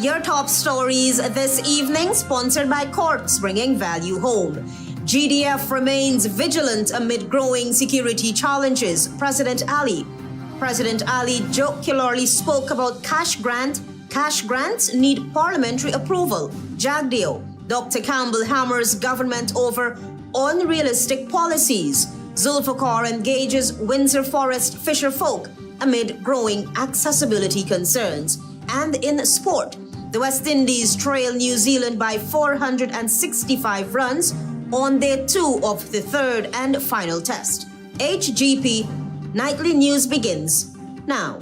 Your top stories this evening, sponsored by Courts Bringing Value Home. GDF remains vigilant amid growing security challenges. President Ali jocularly spoke about cash grants need parliamentary approval. Jagdeo. Dr. Campbell hammers government over unrealistic policies. ZULFICAR engages Windsor Forest fisherfolk amid growing accessibility concerns. And in sport, the West Indies trail New Zealand by 465 runs on day 2 of the third and final test. HGP Nightly News begins now.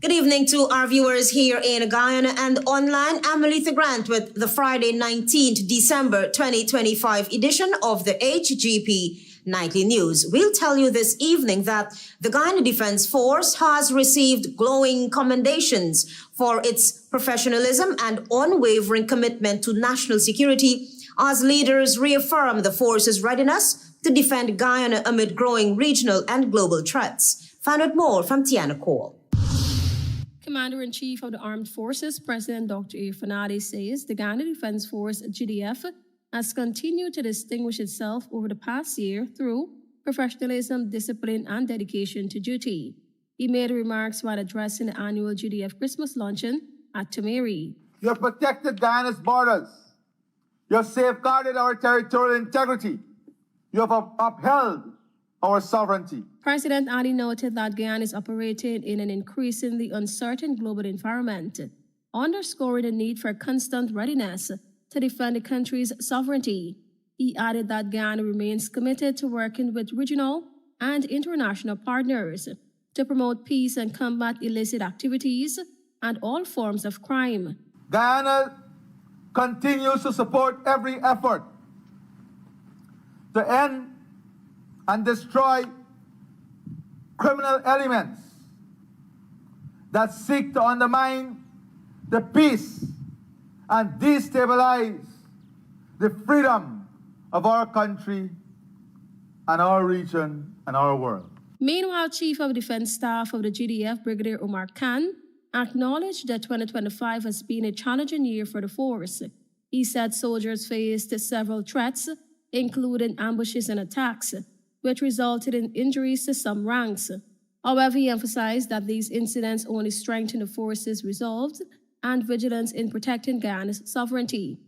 Good evening to our viewers here in Guyana and online. I'm ALETHEA Grant with the Friday 19th December 2025 edition of the HGP Nightly News. We'll tell you this evening that the Guyana Defence Force has received glowing commendations for its professionalism and unwavering commitment to national security as leaders reaffirm the force's readiness to defend Guyana amid growing regional and global threats. Find out more from Tiana Cole. Commander-in-Chief of the Armed Forces, President Dr. A. Fanadi, says the Guyana Defence Force, GDF, has continued to distinguish itself over the past year through professionalism, discipline, and dedication to duty. He made remarks while addressing the annual GDF Christmas luncheon at Tamari. You have protected Guyana's borders. You have safeguarded our territorial integrity. You have upheld our sovereignty. President Ali noted that Guyana is operating in an increasingly uncertain global environment, underscoring the need for constant readiness to defend the country's sovereignty. He added that Guyana remains committed to working with regional and international partners to promote peace and combat illicit activities and all forms of crime. Guyana continues to support every effort to end and destroy criminal elements that seek to undermine the peace and destabilize the freedom of our country and our region and our world. Meanwhile, Chief of Defense Staff of the GDF, Brigadier Omar Khan, acknowledged that 2025 has been a challenging year for the force. He said soldiers faced several threats, including ambushes and attacks, which resulted in injuries to some ranks. However, he emphasized that these incidents only strengthen the force's resolve and vigilance in protecting Guyana's sovereignty.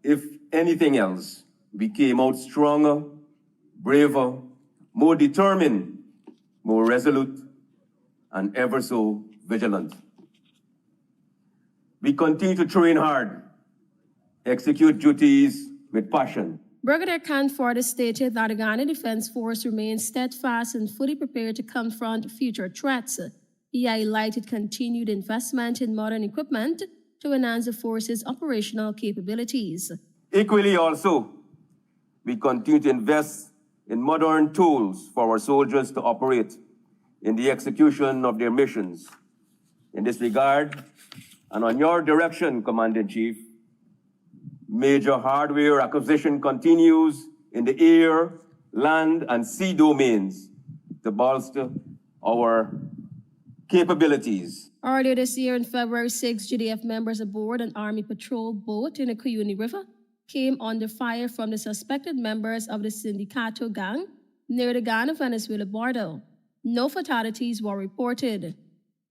If anything else, we came out stronger, braver, more determined, more resolute, and ever so vigilant. We continue to train hard, execute duties with passion. Brigadier Khan further stated that the Guyana Defence Force remains steadfast and fully prepared to confront future threats. He highlighted continued investment in modern equipment to enhance the force's operational capabilities. Equally also, we continue to invest in modern tools for our soldiers to operate in the execution of their missions. In this regard, and on your direction, Commander-in-Chief, major hardware acquisition continues in the air, land, and sea domains to bolster our capabilities. Earlier this year, on February 6, GDF members aboard an Army patrol boat in the Cuyuni River came under fire from the suspected members of the Sindicato gang near the Ghana-Venezuela border. No fatalities were reported.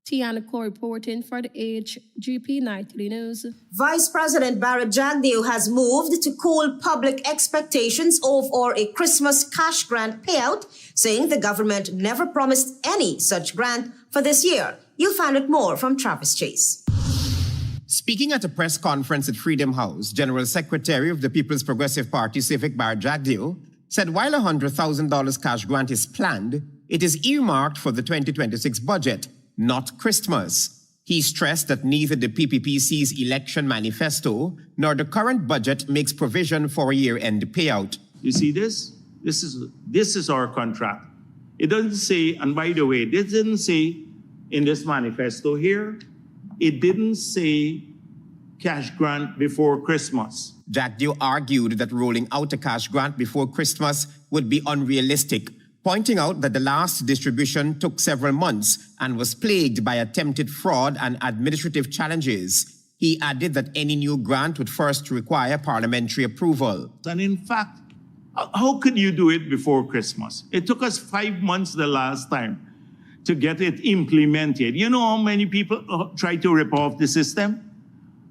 Tiana Cole reporting for the HGP Nightly News. Vice President Barrett Jagdeo has moved to cool public expectations over a Christmas cash grant payout, saying the government never promised any such grant for this year. You'll find out more from Travis Chase. Speaking at a press conference at Freedom House, General Secretary of the People's Progressive Party, Civic Barrett Jagdeo, said while a $100,000 cash grant is planned, it is earmarked for the 2026 budget, not Christmas. He stressed that neither the PPPC's election manifesto nor the current budget makes provision for a year-end payout. You see this? This is our contract. It doesn't say, and by the way, this didn't say in this manifesto here, it didn't say cash grant before Christmas. Jagdeo argued that rolling out a cash grant before Christmas would be unrealistic, pointing out that the last distribution took several months and was plagued by attempted fraud and administrative challenges. He added that any new grant would first require parliamentary approval. And in fact, how could you do it before Christmas? It took us 5 months the last time to get it implemented. You know how many people tried to rip off the system?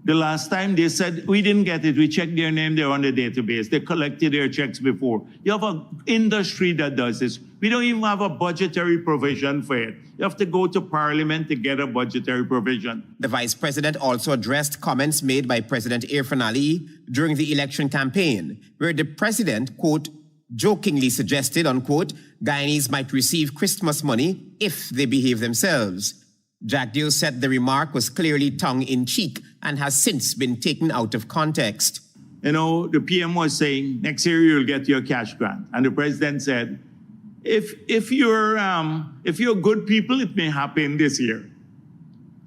The last time they said, we didn't get it, we checked their name, they're on the database. They collected their checks before. You have an industry that does this. We don't even have a budgetary provision for it. You have to go to Parliament to get a budgetary provision. The Vice President also addressed comments made by President Irfan Ali during the election campaign, where the President, quote, jokingly suggested, unquote, Guyanese might receive Christmas money if they behave themselves. Jagdeo said the remark was clearly tongue-in-cheek and has since been taken out of context. You know, the PM was saying, next year you'll get your cash grant. And the President said, if you're good people, it may happen this year.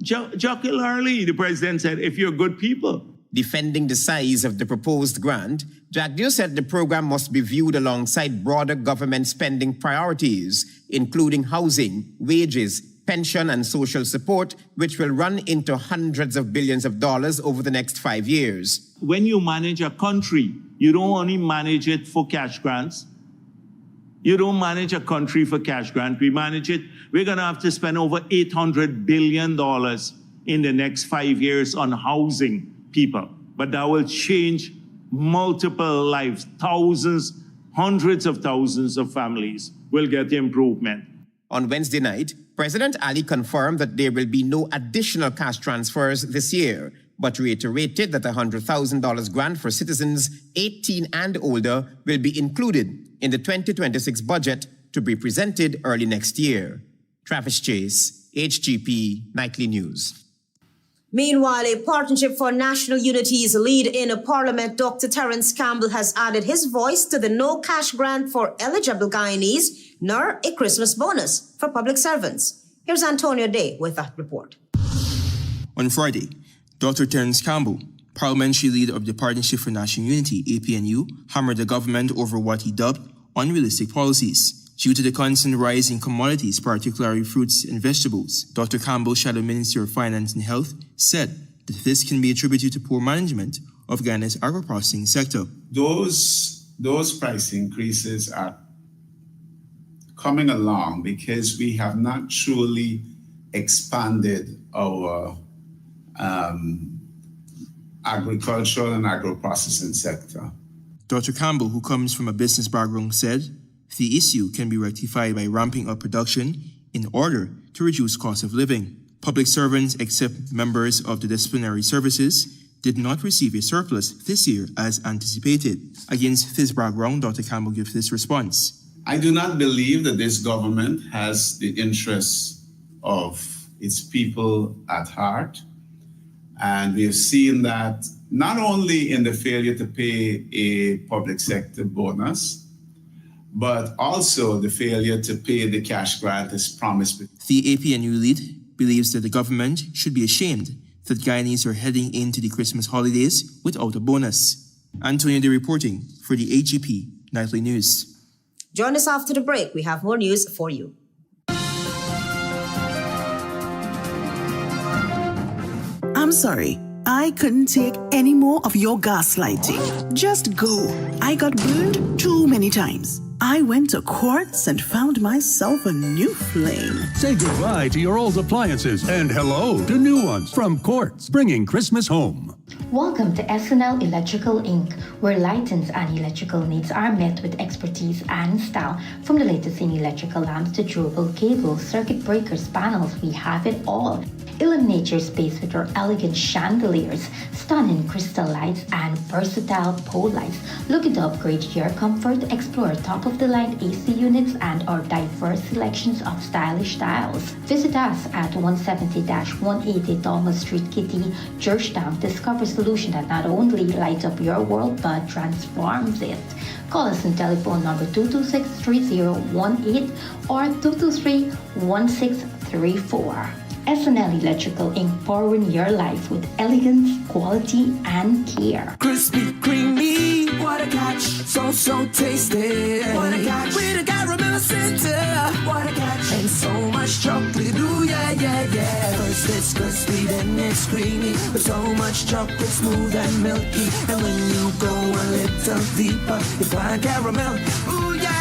Jocularly, the President said, if you're good people. Defending the size of the proposed grant, Jagdeo said the program must be viewed alongside broader government spending priorities, including housing, wages, pension and social support, which will run into hundreds of billions of dollars over the next 5 years. When you manage a country, you don't only manage it for cash grants. You don't manage a country for cash grant. We manage it. We're going to have to spend over $800 billion in the next 5 years on housing people. But that will change multiple lives. Thousands, hundreds of thousands of families will get improvement. On Wednesday night, President Ali confirmed that there will be no additional cash transfers this year, but reiterated that a $100,000 grant for citizens 18 and older will be included in the 2026 budget to be presented early next year. Travis Chase, HGP Nightly News. Meanwhile, a Partnership for National Unity's lead in Parliament, Dr. Terence Campbell, has added his voice to the no cash grant for eligible Guyanese, nor a Christmas bonus for public servants. Here's Antonio Day with that report. On Friday, Dr. Terence Campbell, parliamentary leader of the Partnership for National Unity, APNU, hammered the government over what he dubbed unrealistic policies. Due to the constant rise in commodities, particularly fruits and vegetables, Dr. Campbell, Shadow Minister of Finance and Health, said that this can be attributed to poor management of Ghana's agro-processing sector. Those price increases are coming along because we have not truly expanded our agricultural and agro-processing sector. Dr. Campbell, who comes from a business background, said the issue can be rectified by ramping up production in order to reduce cost of living. Public servants, except members of the disciplinary services, did not receive a surplus this year as anticipated. Against this background, Dr. Campbell gives this response. I do not believe that this government has the interests of its people at heart. And we have seen that not only in the failure to pay a public sector bonus, but also the failure to pay the cash grant as promised. The APNU lead believes that the government should be ashamed that Guyanese are heading into the Christmas holidays without a bonus. Antonio De reporting for the HGP Nightly News. Join us after the break. We have more news for you. I'm sorry. I couldn't take any more of your gaslighting. Just go. I got burned too many times. I went to Quartz and found myself a new flame. Say goodbye to your old appliances and hello to new ones from Quartz, bringing Christmas home. Welcome to SNL Electrical Inc., where lighting and electrical needs are met with expertise and style. From the latest in electrical lamps to durable cables, circuit breakers, panels, we have it all. Illuminate your space with our elegant chandeliers, stunning crystal lights, and versatile pole lights. Looking to upgrade your comfort? Explore top-of-the-line AC units and our diverse selections of stylish styles. Visit us at 170-180 Thomas Street, Kitty, Georgetown. Discover a solution that not only lights up your world but transforms it. Call us on telephone number 226-3018 or 223-1633. 634. SNL Electrical Inc. powering your life with elegance, quality, and care. Crispy, creamy, what a catch. So tasty. What a catch. With a caramel center. What a catch. And so much chocolate. Ooh, yeah. First it's crispy, then it's creamy. With so much chocolate, smooth and milky. And when you go a little deeper, you find caramel. Ooh, yeah.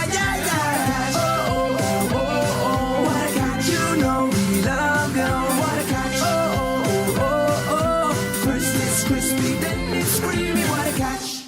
Oh, what a catch. You know we love you. What a catch. Oh. First it's crispy, then it's creamy. What a catch.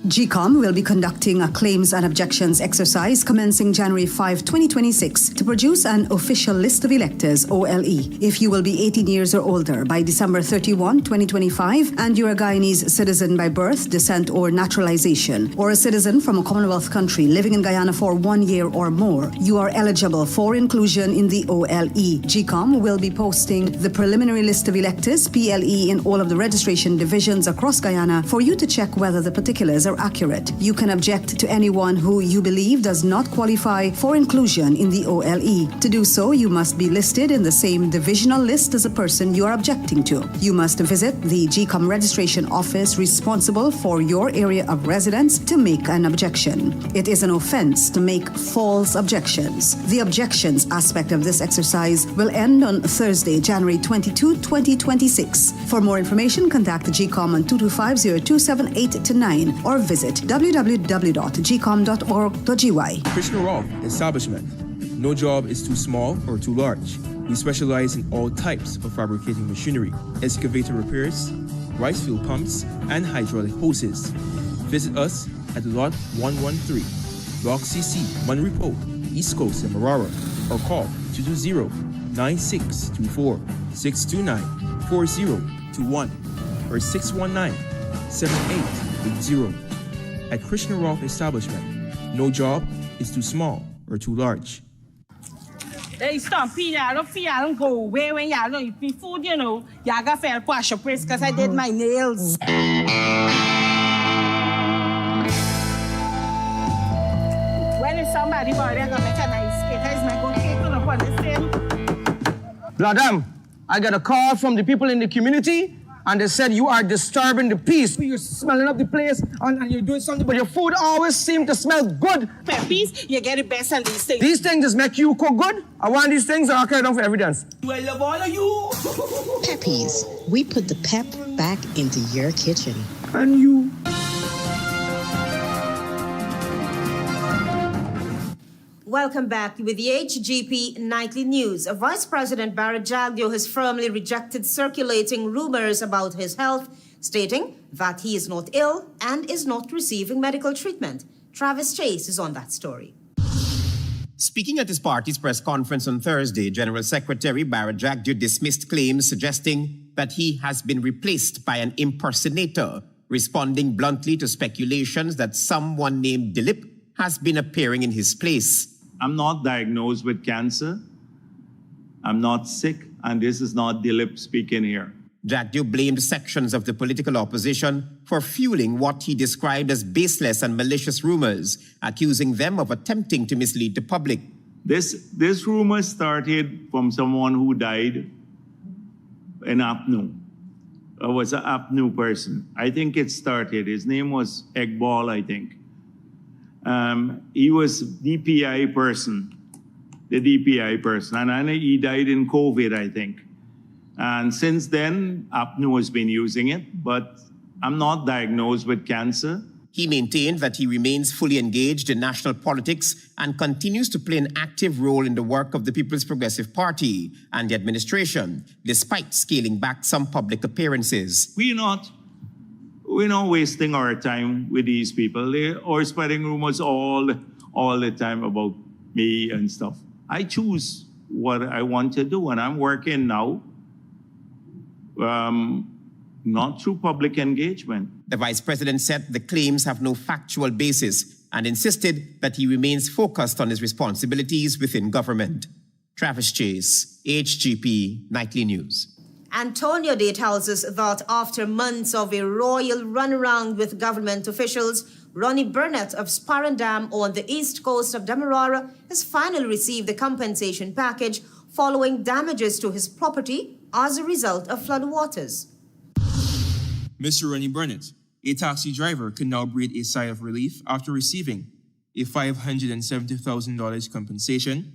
GECOM will be conducting a claims and objections exercise commencing January 5, 2026 to produce an official list of electors, OLE. If you will be 18 years or older by December 31, 2025, and you're a Guyanese citizen by birth, descent, or naturalization, or a citizen from a Commonwealth country living in Guyana for 1 year or more, you are eligible for inclusion in the OLE. GECOM will be posting the preliminary list of electors, PLE, in all of the registration divisions across Guyana for you to check whether the particulars are accurate. You can object to anyone who you believe does not qualify for inclusion in the OLE. To do so, you must be listed in the same divisional list as the person you are objecting to. You must visit the GECOM registration office responsible for your area of residence to make an objection. It is an offense to make false objections. The objections aspect of this exercise will end on Thursday, January 22, 2026. For more information, contact the GECOM on 225-0278-9 or visit www.gecom.org.gy. Krishna Rolf Establishment. No job is too small or too large. We specialize in all types of fabricating machinery, excavator repairs, rice field pumps, and hydraulic hoses. Visit us at Lot 113, Block CC, Manripo, East Coast, and Marara, or call 220-96224-629-4021 or 619-7880. At Krishna Rolf Establishment, no job is too small or too large. Hey, stop, I don't feel I don't go away when y'all don't eat me food, you know. Y'all got fair wash your place because I did my nails. When is somebody about there gonna make a nice cake? Is my good cake gonna put the same? Madam, I got a call from the people in the community, and they said you are disturbing the peace. You're smelling up the place, and you're doing something, but your food always seems to smell good. Peace, you get the best on these things. These things just make you cook good. I want these things, and I'll carry them for evidence. I love all of you. Peppies, we put the pep back into your kitchen. And you. Welcome back with the HGP Nightly News. Vice President Jagdeo has firmly rejected circulating rumors about his health, stating that he is not ill and is not receiving medical treatment. Travis Chase is on that story. Speaking at his party's press conference on Thursday, General Secretary Jagdeo dismissed claims suggesting that he has been replaced by an impersonator, responding bluntly to speculations that someone named Dilip has been appearing in his place. I'm not diagnosed with cancer. I'm not sick, and this is not Dilip speaking here. Jagdeo blamed sections of the political opposition for fueling what he described as baseless and malicious rumors, accusing them of attempting to mislead the public. This rumor started from someone who died in apnea. Was an apnea person. I think it started. His name was Egbal, I think. He was DPI person, the DPI person, and he died in COVID, I think. And since then, APNU has been using it, but I'm not diagnosed with cancer. He maintained that he remains fully engaged in national politics and continues to play an active role in the work of the People's Progressive Party and the administration, despite scaling back some public appearances. We're not wasting our time with these people. They are spreading rumors all the time about me and stuff. I choose what I want to do, and I'm working now, not through public engagement. The vice president said the claims have no factual basis and insisted that he remains focused on his responsibilities within government. Travis Chase, HGP Nightly News. Antonio Day tells us that after months of a royal runaround with government officials, Ronnie Burnett of Sparrandam on the east coast of Demerara has finally received the compensation package following damages to his property as a result of floodwaters. Mr. Ronnie Burnett, a taxi driver, can now breathe a sigh of relief after receiving a $570,000 compensation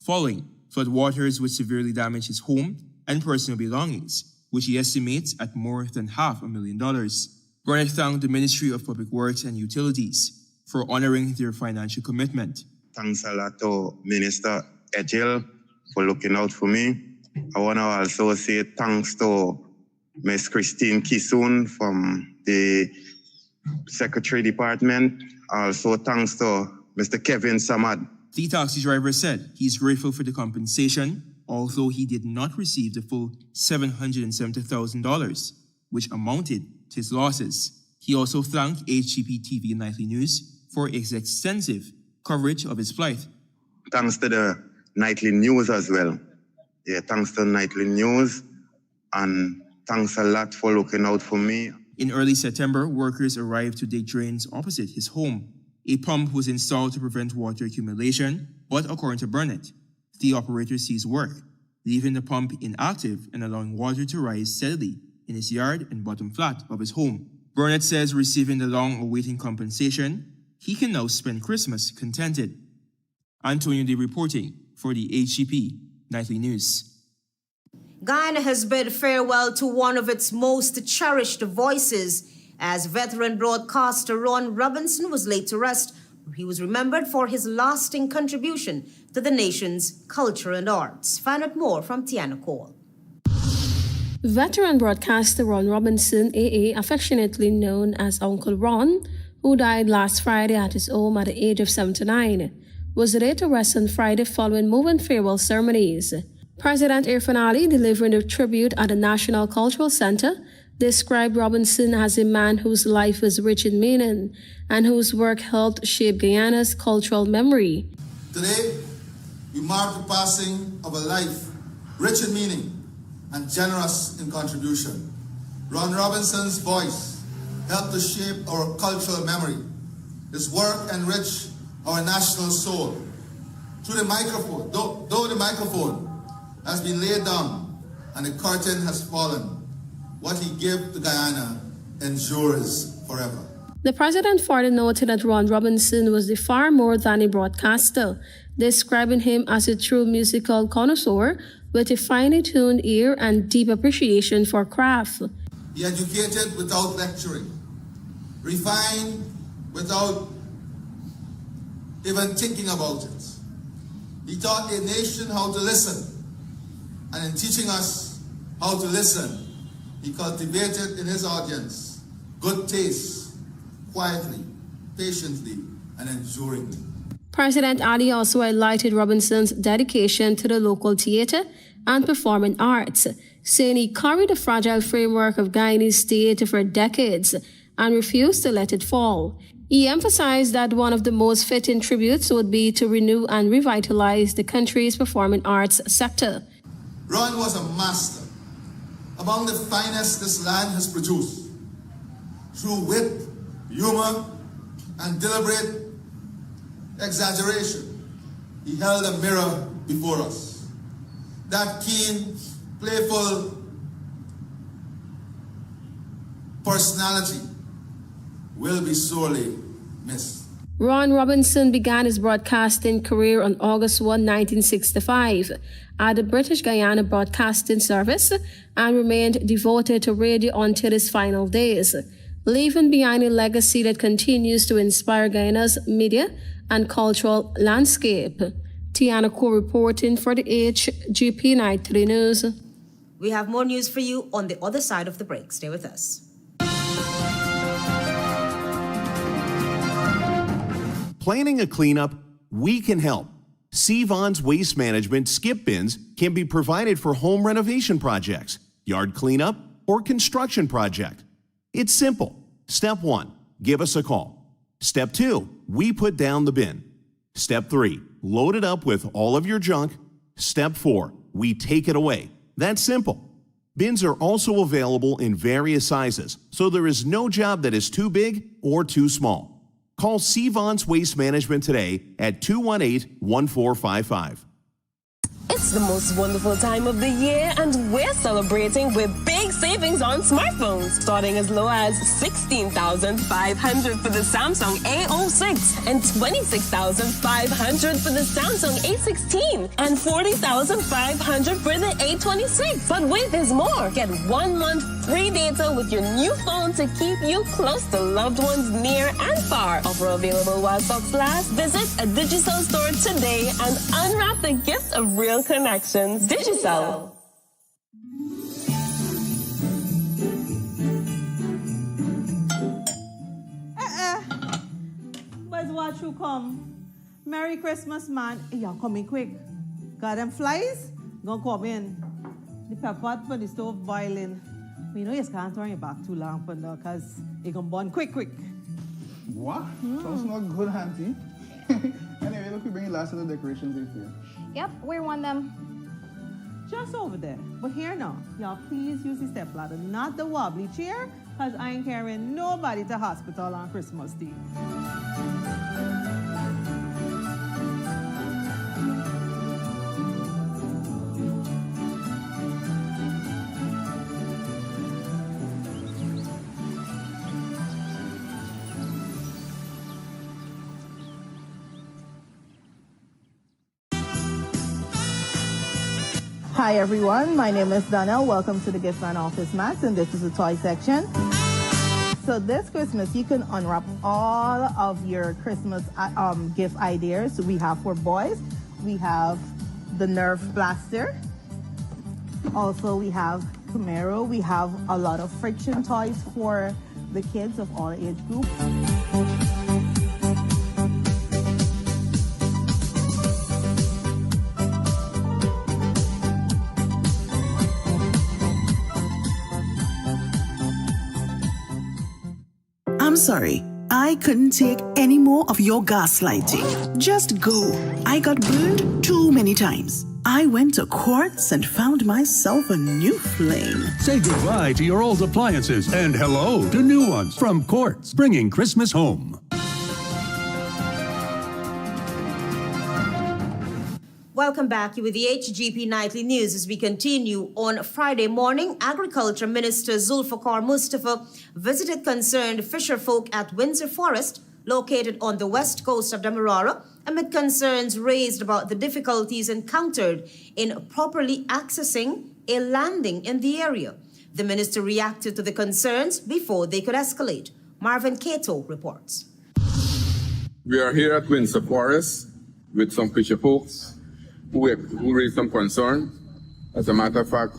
following floodwaters which severely damaged his home and personal belongings, which he estimates at more than $500,000. Burnett thanked the Ministry of Public Works and Utilities for honoring their financial commitment. Thanks a lot to Minister Ejil for looking out for me. I want to also say thanks to Ms. Christine Kisoon from the Secretary Department. Also thanks to Mr. Kevin Samad. The taxi driver said he's grateful for the compensation, although he did not receive the full $770,000, which amounted to his losses. He also thanked HGP TV Nightly News for its extensive coverage of his plight. Thanks to the Nightly News as well. Yeah, thanks to Nightly News, and thanks a lot for looking out for me. In early September, workers arrived to dig drains opposite his home. A pump was installed to prevent water accumulation, but according to Burnett, the operator ceased work, leaving the pump inactive and allowing water to rise steadily in his yard and bottom flat of his home. Burnett says receiving the long-awaited compensation, he can now spend Christmas contented. Antonio D. reporting for the HGP Nightly News. Guyana has bid farewell to one of its most cherished voices as veteran broadcaster Ron Robinson was laid to rest. He was remembered for his lasting contribution to the nation's culture and arts. Find out more from Tiana Cole. Veteran broadcaster Ron Robinson, AA, affectionately known as Uncle Ron, who died last Friday at his home at the age of 79, was laid to rest on Friday following moving farewell ceremonies. President Irfan Ali, delivering the tribute at the National Cultural Center, described Robinson as a man whose life was rich in meaning and whose work helped shape Guyana's cultural memory. Today, we mark the passing of a life rich in meaning and generous in contribution. Ron Robinson's voice helped to shape our cultural memory. His work enriched our national soul. Through the microphone, though the microphone has been laid down and the curtain has fallen, what he gave to Guyana endures forever. The president further noted that Ron Robinson was far more than a broadcaster, describing him as a true musical connoisseur with a finely tuned ear and deep appreciation for craft. He educated without lecturing, refined without even thinking about it. He taught a nation how to listen, and in teaching us how to listen, he cultivated in his audience good taste, quietly, patiently, and enduringly. President Ali also highlighted Robinson's dedication to the local theater and performing arts, saying he carried the fragile framework of Guyanese theater for decades and refused to let it fall. He emphasized that one of the most fitting tributes would be to renew and revitalize the country's performing arts sector. Ron was a master, among the finest this land has produced. Through wit, humor, and deliberate exaggeration, he held a mirror before us. That keen, playful personality will be sorely missed. Ron Robinson began his broadcasting career on August 1, 1965 at the British Guyana Broadcasting Service and remained devoted to radio until his final days, leaving behind a legacy that continues to inspire Guyana's media and cultural landscape. Tiana Ko reporting for the HGP Nightly News. We have more news for you on the other side of the break. Stay with us. Planning a cleanup? We can help. Sevon's Waste Management skip bins can be provided for home renovation projects, yard cleanup, or construction project. It's simple. Step 1, give us a call. Step 2, we put down the bin. Step 3, load it up with all of your junk. Step 4, we take it away. That's simple. Bins are also available in various sizes, so there is no job that is too big or too small. Call Vons Waste Management today at 218-1455. It's the most wonderful time of the year, and we're celebrating with big savings on smartphones, starting as low as $16,500 for the Samsung A06 and $26,500 for the Samsung A16 and $40,500 for the A26. But wait, there's more. Get 1 month free data with your new phone to keep you close to loved ones near and far. Offer available while stocks last. Visit a Digicel store today and unwrap the gift of real connections. Digicel. But watch who come. Merry Christmas, man. Y'all coming quick. Got them flies? Gonna come in. The pepper for the stove boiling. You know you can't turn your back too long for now, because it gonna burn quick. What? Sounds not good, auntie. Anyway, look, we bring lots of the decorations in here. Yep, we want them. Just over there. But here now, y'all please use the stepladder, not the wobbly chair, because I ain't carrying nobody to hospital on Christmas Day. Hi everyone, my name is Donnell. Welcome to the Gift and Office Mats, and this is the toy section. So this Christmas, you can unwrap all of your Christmas gift ideas. So we have for boys, we have the Nerf Blaster. Also, we have Camaro. We have a lot of friction toys for the kids of all age groups. I'm sorry, I couldn't take any more of your gaslighting. Just go. I got burned too many times. I went to Quartz and found myself a new flame. Say goodbye to your old appliances and hello to new ones from Quartz, bringing Christmas home. Welcome back with the HGP Nightly News. As we continue, on Friday morning, Agriculture Minister Zulfikar Mustafa visited concerned fisherfolk at Windsor Forest, located on the west coast of Demerara, amid concerns raised about the difficulties encountered in properly accessing a landing in the area. The minister reacted to the concerns before they could escalate. Marvin Cato reports. We are here at Windsor Forest with some fisherfolks who raised some concern. As a matter of fact,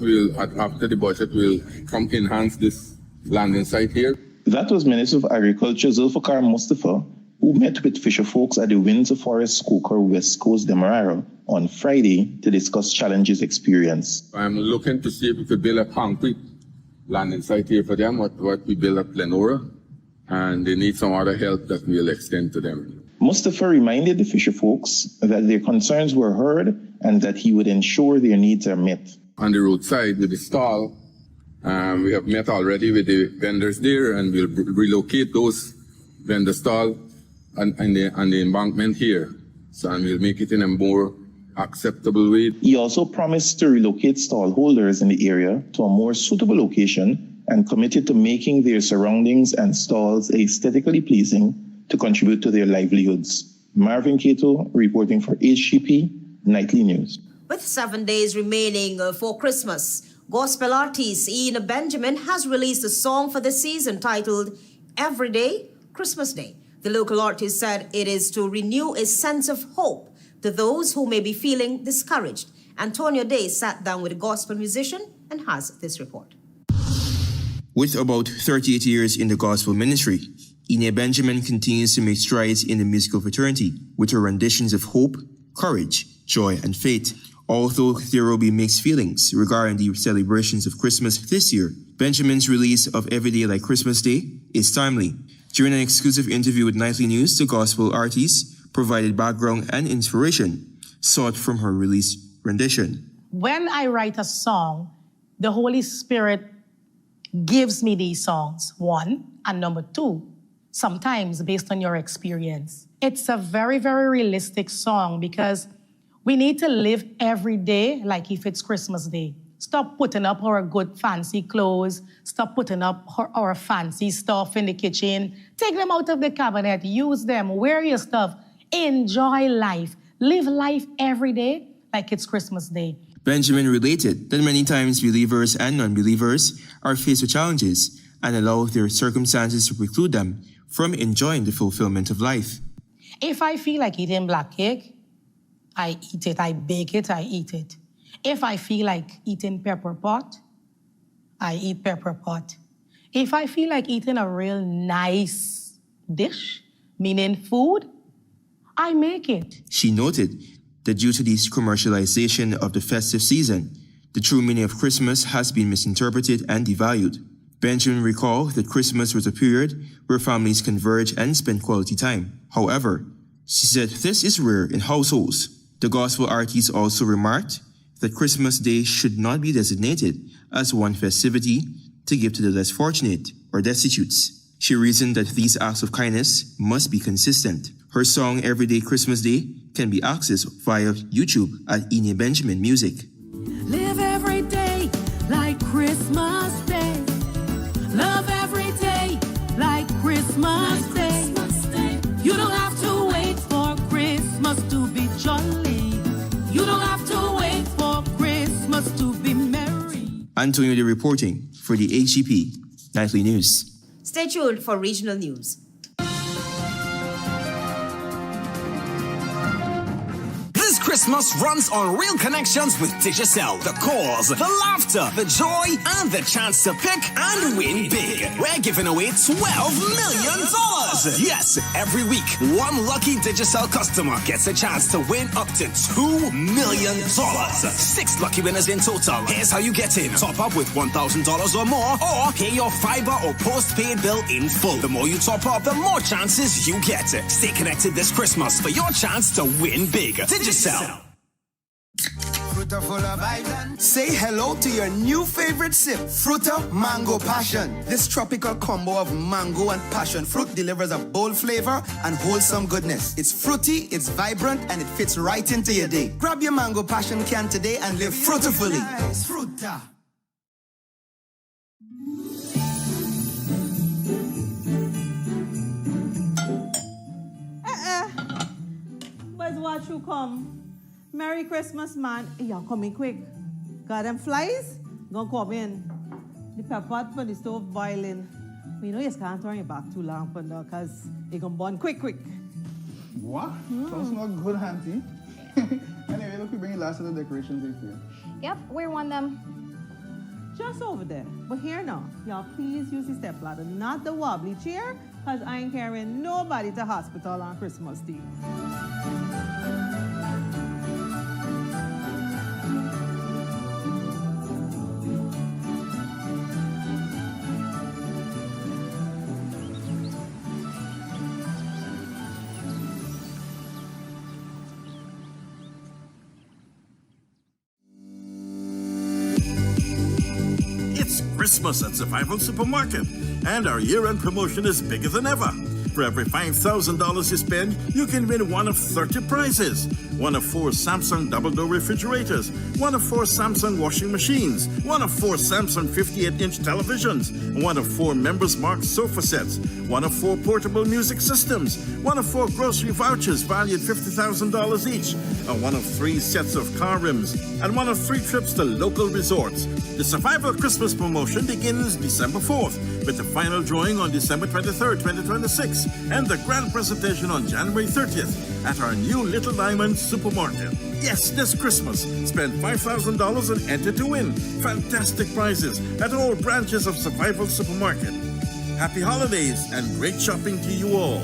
after the budget, we'll come enhance this landing site here. That was Minister of Agriculture Zulfikar Mustafa, who met with fisherfolks at the Windsor Forest Skoker West Coast Demerara on Friday to discuss challenges experienced. I'm looking to see if we could build a concrete landing site here for them, what we built at Glenora, and they need some other help that we'll extend to them. Mustafa reminded the fisherfolks that their concerns were heard and that he would ensure their needs are met. On the roadside with the stall, we have met already with the vendors there, and we'll relocate those vendor stalls on the embankment here. So we'll make it in a more acceptable way. He also promised to relocate stall holders in the area to a more suitable location and committed to making their surroundings and stalls aesthetically pleasing to contribute to their livelihoods. Marvin Cato reporting for HGP Nightly News. With 7 days remaining for Christmas, gospel artist Ian Benjamin has released a song for the season titled Every Day, Christmas Day. The local artist said it is to renew a sense of hope to those who may be feeling discouraged. Antonio Day sat down with a gospel musician and has this report. With about 38 years in the gospel ministry, Ine Benjamin continues to make strides in the musical fraternity with her renditions of hope, courage, joy, and faith. Although there will be mixed feelings regarding the celebrations of Christmas this year, Benjamin's release of Every Day Like Christmas Day is timely. During an exclusive interview with Nightly News, the gospel artist provided background and inspiration sought from her release rendition. When I write a song, the Holy Spirit gives me these songs, one, and number two, sometimes based on your experience. It's a very, very realistic song because we need to live every day like if it's Christmas Day. Stop putting up our good fancy clothes. Stop putting up our fancy stuff in the kitchen. Take them out of the cabinet, use them, wear your stuff. Enjoy life. Live life every day like it's Christmas Day. Benjamin related that many times believers and non-believers are faced with challenges and allow their circumstances to preclude them from enjoying the fulfillment of life. If I feel like eating black cake, I eat it. I bake it, I eat it. If I feel like eating pepper pot, I eat pepper pot. If I feel like eating a real nice dish, meaning food, I make it. She noted that due to the commercialization of the festive season, the true meaning of Christmas has been misinterpreted and devalued. Benjamin recalled that Christmas was a period where families converge and spend quality time. However, she said this is rare in households. The gospel artist also remarked that Christmas Day should not be designated as one festivity to give to the less fortunate or destitutes. She reasoned that these acts of kindness must be consistent. Her song Everyday Christmas Day can be accessed via YouTube at Ine Benjamin Music. Live every day like Christmas Day. Love every day like Christmas Day. You don't have to wait for Christmas to be jolly. You don't have to wait for Christmas to be merry. Antonio De reporting for the HGP Nightly News. Stay tuned for regional news. Christmas runs on real connections with Digicel. The calls, the laughter, the joy, and the chance to pick and win big. We're giving away $12 million. Yes, every week, one lucky Digicel customer gets a chance to win up to $2 million. 6 lucky winners in total. Here's how you get in. Top up with $1,000 or more, or pay your fiber or postpaid bill in full. The more you top up, the more chances you get. Stay connected this Christmas for your chance to win big. Digicel. Say hello to your new favorite sip, Fruta Mango Passion. This tropical combo of mango and passion fruit delivers a bold flavor and wholesome goodness. It's fruity, it's vibrant, and it fits right into your day. Grab your Mango Passion can today and live fruitfully. Fruta. But watch you come. Merry Christmas, man. Y'all coming quick. Got them flies? Gonna come in. The pepper pot for the stove boiling. But you know you can't turn your back too long for now because it gonna burn quick. What? Sounds not good, auntie. Anyway, look, we bring last of the decorations in here. Yep, we want them. Just over there. But here now, y'all please use the stepladder, not the wobbly chair, because I ain't carrying nobody to hospital on Christmas Day. Christmas at Survival Supermarket, and our year-end promotion is bigger than ever. For every $5,000 you spend, you can win one of 30 prizes. One of 4 Samsung double-door refrigerators, one of 4 Samsung washing machines, one of 4 Samsung 58-inch televisions, one of 4 Members Mark sofa sets, one of 4 portable music systems, one of 4 grocery vouchers valued $50,000 each, and one of 3 sets of car rims, and one of 3 trips to local resorts. The Survival Christmas promotion begins December 4th, with the final drawing on December 23rd, 2026, and the grand presentation on January 30th at our new Little Diamond Supermarket. Yes, this Christmas, spend $5,000 and enter to win fantastic prizes at all branches of Survival Supermarket. Happy holidays and great shopping to you all.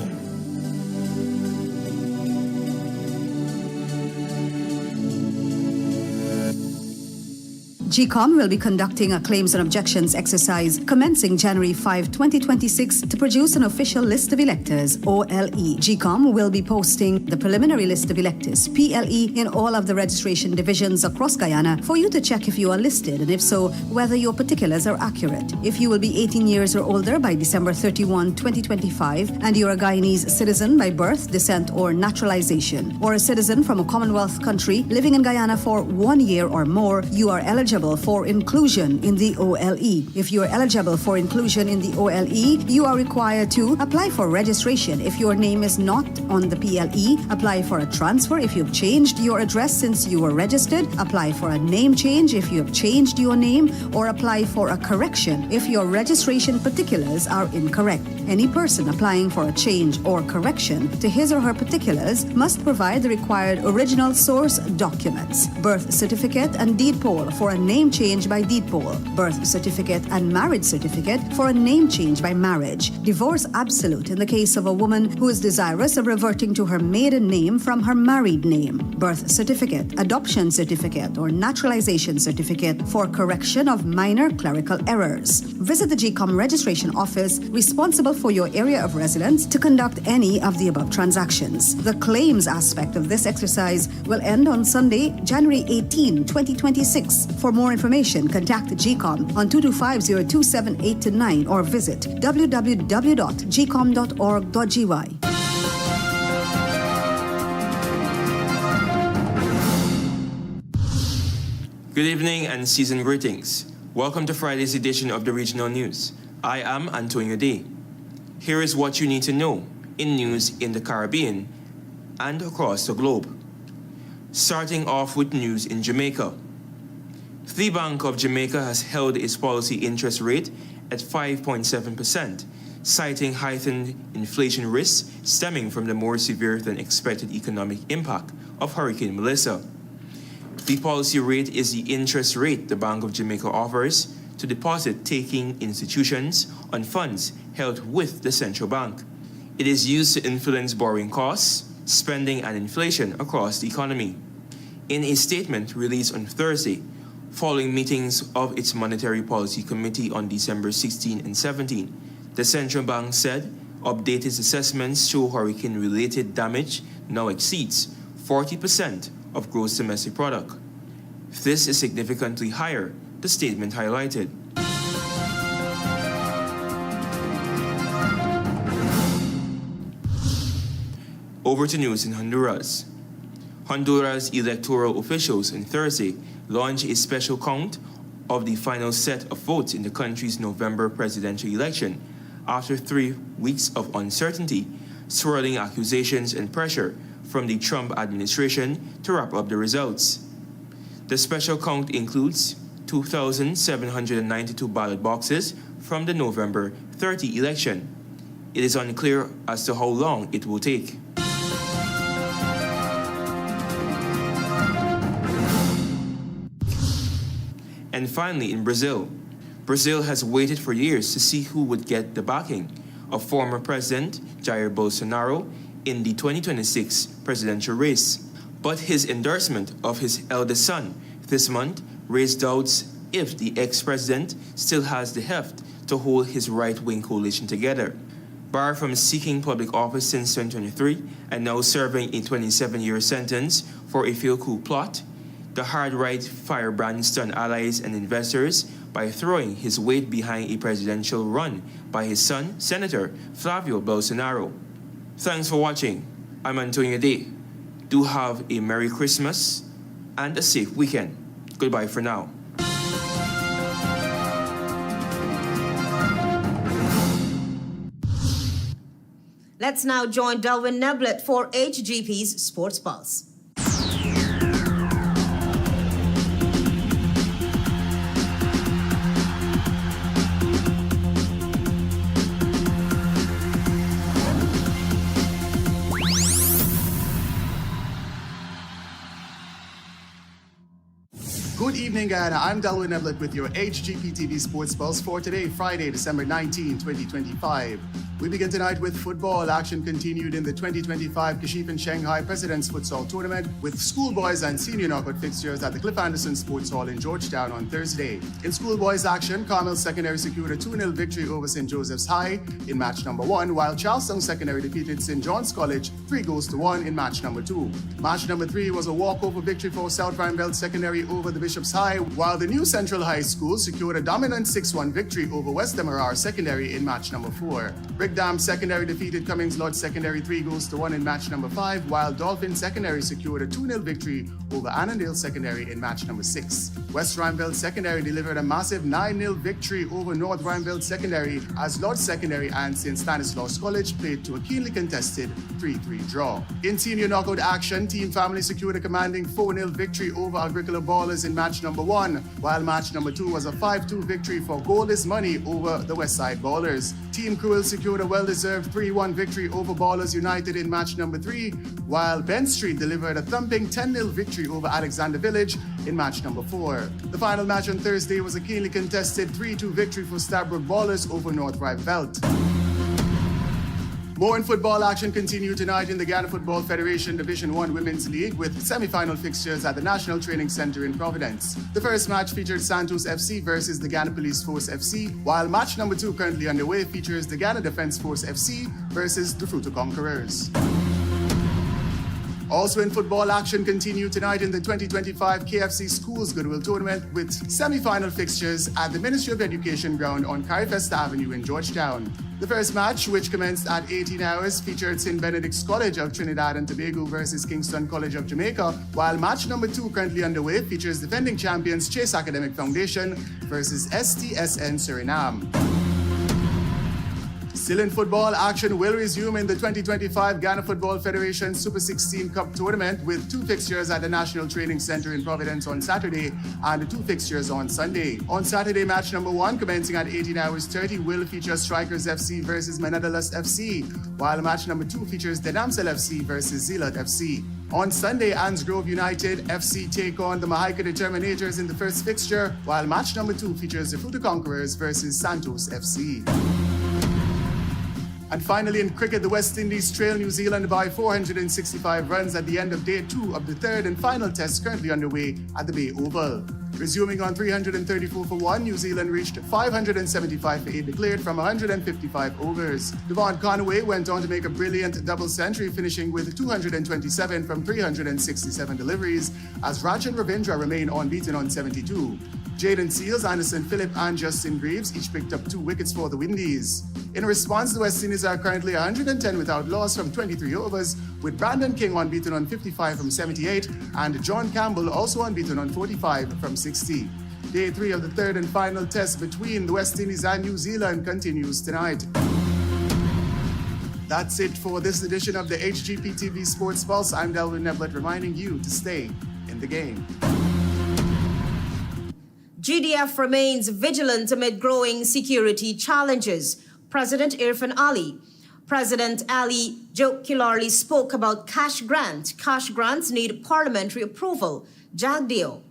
GECOM will be conducting a claims and objections exercise commencing January 5, 2026 to produce an official list of electors, OLE. GECOM will be posting the preliminary list of electors, PLE, in all of the registration divisions across Guyana for you to check if you are listed and if so, whether your particulars are accurate. If you will be 18 years or older by December 31, 2025 and you are a Guyanese citizen by birth, descent or naturalization, or a citizen from a Commonwealth country living in Guyana for 1 year or more, you are eligible for inclusion in the OLE. If you are eligible for inclusion in the OLE, you are required to apply for registration if your name is not on the PLE, apply for a transfer if you've changed your address since you were registered, apply for a name change if you have changed your name, or apply for a correction if your registration particulars are incorrect. Any person applying for a change or correction to his or her particulars must provide the required original source documents: birth certificate and deed poll for a name change by deed poll, birth certificate and marriage certificate for a name change by marriage, divorce absolute in the case of a woman who is desirous of reverting to her maiden name from her married name, birth certificate, adoption certificate, or naturalization certificate for correction of minor clerical errors. Visit the GECOM registration office responsible for your area of residence to conduct any of the above transactions. The claims aspect of this exercise will end on Sunday, January 18, 2026. For more information, contact GECOM on 225-0278-9 or visit www.gecom.org.gy. Good evening and season greetings. Welcome to Friday's edition of the Regional News. I am Antonio Day. Here is what you need to know in news in the Caribbean and across the globe. Starting off with news in Jamaica. The Bank of Jamaica has held its policy interest rate at 5.7%, citing heightened inflation risks stemming from the more severe than expected economic impact of Hurricane Melissa. The policy rate is the interest rate the Bank of Jamaica offers to deposit-taking institutions on funds held with the central bank. It is used to influence borrowing costs, spending, and inflation across the economy. In a statement released on Thursday, following meetings of its Monetary Policy Committee on December 16 and 17, the central bank said updated assessments show hurricane-related damage now exceeds 40% of gross domestic product. This is significantly higher, the statement highlighted. Over to news in Honduras. Honduras electoral officials on Thursday launched a special count of the final set of votes in the country's November presidential election after 3 weeks of uncertainty, swirling accusations and pressure from the Trump administration to wrap up the results. The special count includes 2,792 ballot boxes from the November 30 election. It is unclear as to how long it will take. And finally, in Brazil. Brazil has waited for years to see who would get the backing of former President Jair Bolsonaro in the 2026 presidential race. But his endorsement of his eldest son this month raised doubts if the ex-president still has the heft to hold his right-wing coalition together. Barred from seeking public office since 2023 and now serving a 27-year sentence for a failed coup plot, the hard-right firebrand stunned allies and investors by throwing his weight behind a presidential run by his son, Senator Flavio Bolsonaro. Thanks for watching. I'm Antonio Day. Do have a Merry Christmas and a safe weekend. Goodbye for now. Let's now join Delwyn Neblett for HGP's Sports Pulse. Good evening, Guyana. I'm Delwyn Neblett with your HGP TV Sports Pulse for today, Friday, December 19, 2025. We begin tonight with football. Action continued in the 2025 Kashif Shanghai President's Futsal Tournament with schoolboys and senior knockout fixtures at the Cliff Anderson Sports Hall in Georgetown on Thursday. In schoolboys action, Carmel Secondary secured a 2-0 victory over St. Joseph's High in match number 1, while Charlestown Secondary defeated St. John's College 3-1 in match number 2. Match number 3 was a walkover victory for South Rheinveld Secondary over the Bishops High, while the New Central High School secured a dominant 6-1 victory over West Demerara Secondary in match number 4. Brickdam Secondary defeated Cummings Lodge Secondary 3-1 in match number 5, while Dolphin Secondary secured a 2-0 victory over Annandale Secondary in match number 6. West Rheinveld Secondary delivered a massive 9-0 victory over North Rheinveld Secondary as Lodge Secondary and St. Stanislaus College played to a keenly contested 3-3 draw. In senior knockout action, Team Family secured a commanding 4-0 victory over Agricola Ballers in match number 1, while match number 2 was a 5-2 victory for Gold is Money over the Westside Ballers. Team Cruel secured a well-deserved 3-1 victory over Ballers United in match number 3, while Ben Street delivered a thumping 10-0 victory over Alexander Village in match number 4. The final match on Thursday was a keenly contested 3-2 victory for Stabrook Ballers over North Rheinveld. More in football action continued tonight in the Guyana Football Federation Division 1 Women's League with semi-final fixtures at the National Training Center in Providence. The first match featured Santos FC versus the Guyana Police Force FC, while match number 2 currently underway features the Guyana Defence Force FC versus the Fruta Conquerors. Also in football action continued tonight in the 2025 KFC Schools Goodwill Tournament with semi-final fixtures at the Ministry of Education ground on Carifesta Avenue in Georgetown. The first match, which commenced at 18 hours, featured St. Benedict's College of Trinidad and Tobago versus Kingston College of Jamaica, while match number 2 currently underway features defending champions Chase Academic Foundation versus STSN Suriname. Still in football, action will resume in the 2025 Ghana Football Federation Super 16 Cup Tournament with 2 fixtures at the National Training Center in Providence on Saturday and 2 fixtures on Sunday. On Saturday, match number 1, commencing at 18 hours 30, will feature Strikers FC versus Menadalus FC, while match number 2 features Denamsel FC versus Zealot FC. On Sunday, Anns Grove United FC take on the Mahaika Determinators in the first fixture, while match number 2 features the Fruta Conquerors versus Santos FC. And finally, in cricket, the West Indies trail New Zealand by 465 runs at the end of day 2 of the third and final test currently underway at the Bay Oval. Resuming on 334 for 1, New Zealand reached 575 for 8 declared from 155 overs. Devon Conway went on to make a brilliant double century, finishing with 227 from 367 deliveries, as Rajan Ravindra remained unbeaten on 72. Jaden Seals, Anderson Phillip, and Justin Greaves each picked up 2 wickets for the Windies. In response, the West Indies are currently 110 without loss from 23 overs, with Brandon King unbeaten on 55 from 78 and John Campbell also unbeaten on 45 from 60. Day 3 of the third and final test between the West Indies and New Zealand continues tonight. That's it for this edition of the HGP TV Sports Pulse. I'm Delwyn Neblett reminding you to stay in the game. GDF remains vigilant amid growing security challenges. President Irfan Ali. President Ali jocularly spoke about cash grant. Cash grants need parliamentary approval. Jagdeo.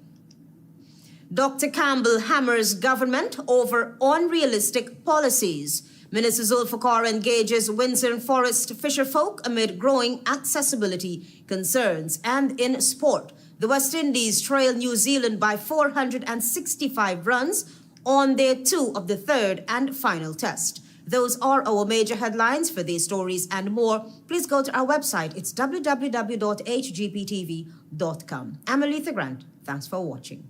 Dr. Campbell hammers government over unrealistic policies. Minister ZULFICAR engages Windsor Forest fisherfolk amid growing accessibility concerns. And in sport, the West Indies trail New Zealand by 465 runs on day 2 of the third and final test. Those are our major headlines. For these stories and more, please go to our website. It's www.hgptv.com. I'm ALETHEA Grant. Thanks for watching.